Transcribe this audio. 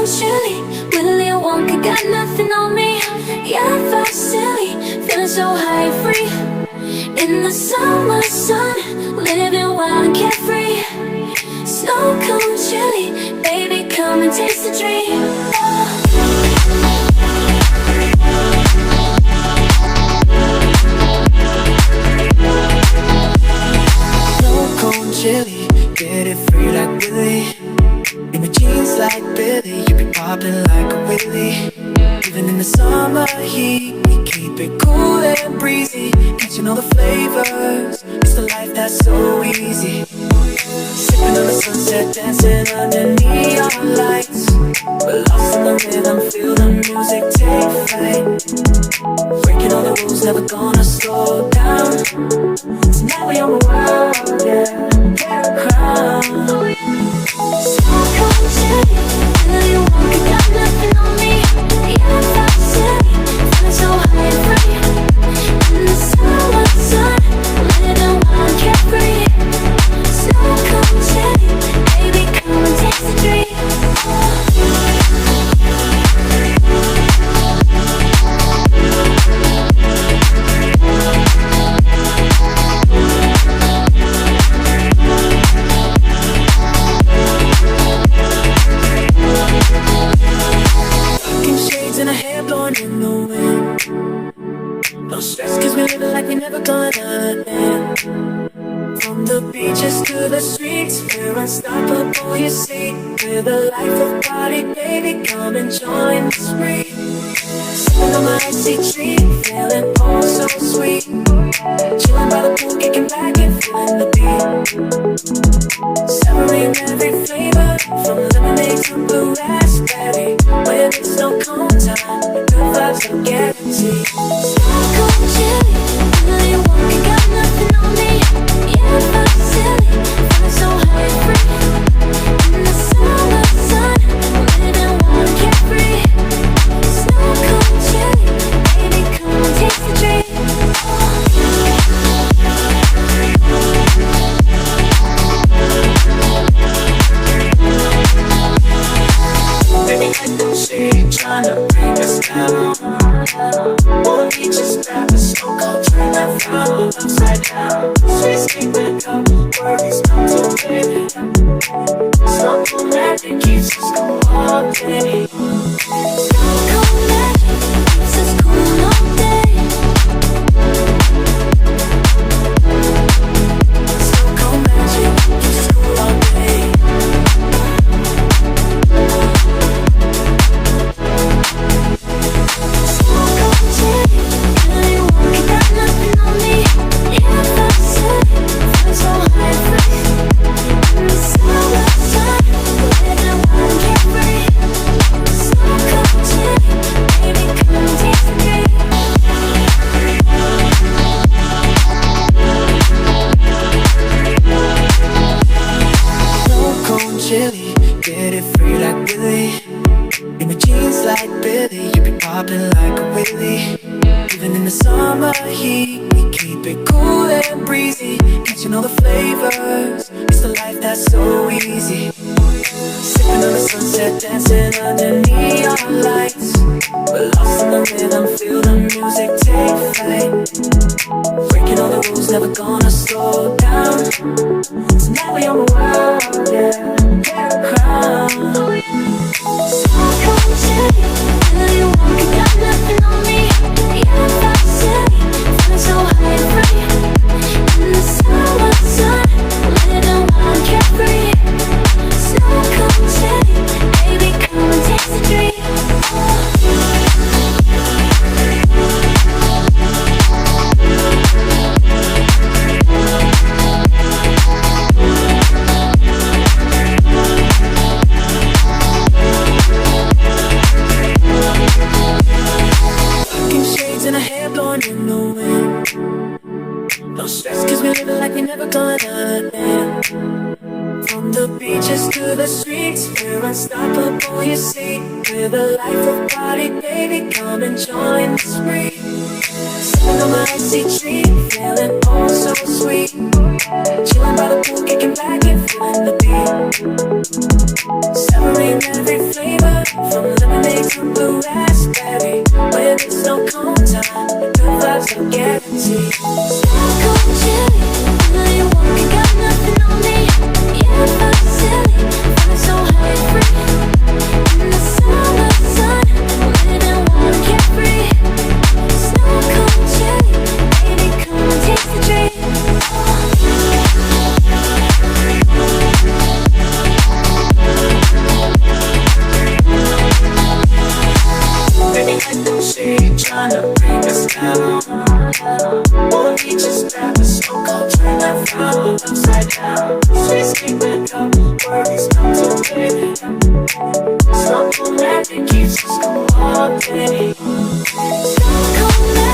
chilly. Willy Wonka got nothing on me. Yeah, I felt silly, feeling so high and free. In the summer sun, living wild and carefree. Snow cone chilly, baby, come and taste the dream. Snow cone chilly, get it free like Willy. In my jeans like Billy, you be popping like a Willy. Even in the summer heat, we keep it cool and breezy, catching all the flavors. It's the life that's so easy. Sipping on the sunset, dancing under neon lights. We're lost in the rhythm, feel the music take flight. Breaking all the rules, never gonna slow down. Tonight we on the world, yeah, get a crown. So come chilly, Willy Wonka got nothing on me. Yeah, I felt silly, feeling so high and free. In the summer sun, living wild and carefree. Snow cone chilly, baby, come and taste the dream. In a hair blowing in the wind. No stress, cause we're living like we never gonna end. From the beaches to the streets, we're unstoppable, you see. We're the life of party, baby, come and join the spree. Sipping on my icy treat, feeling oh so sweet. Chilling by the pool, kicking back and feeling the beat. Savoring every flavor, from lemonade to blue raspberry. When it's no cone time, good vibes are guaranteed. Snow cone chilly, Willy Wonka got nothing on me. Yeah, I felt silly, feeling so high and free. In the summer sun, living wild and carefree. Snow cone chilly, baby, come and taste the dream. Baby, I don't see tryna bring us down. Wanna be just grab a snow cone, turn that frown upside down. Sweet sleeping up, worries come to baby. Snow cone magic keeps us cool all day. Snow cone magic keeps us cool all day. Snow cone magic keeps us cool all day. Chilly, get it free like Willy. In the jeans like Billy, you be popping like a Willy. Even in the summer heat, we keep it cool and breezy, catching all the flavors. It's the life that's so easy. Sipping on the sunset, dancing under neon lights. We're lost in the rhythm, feel the music take flight. Breaking all the rules, never gonna slow down. Tonight we on the world, yeah, get a crown. Snow cone chilly, Willy Wonka got nothing on me. Yeah, I felt silly, feeling so high and free. In the summer sun, living wild and carefree. Snow cone chilly, baby, come and taste the dream. In a hair blowing in the wind. No stress, cause we're living like we never gonna end. From the beaches to the streets, we're unstoppable, you see. We're the life of party, baby, come and join the spree. Sipping on my icy treat, feeling oh so sweet. Chilling by the pool, kicking back and feeling the beat. Savoring every flavor, blue raspberry, where there's no cold time, good vibes are guaranteed. Snow cold chilly, now you're walking, got nothing on me. Yeah, I felt silly, feeling so high and free. In the summer sun, living warm, carefree. Snow cold chilly, baby, come and taste the dream. Trying to bring us down. Won't be just grab a smoke, I'll turn that frown upside down. Sweet statement up, worries come to play. Something magic keeps us cool all day. Stone cold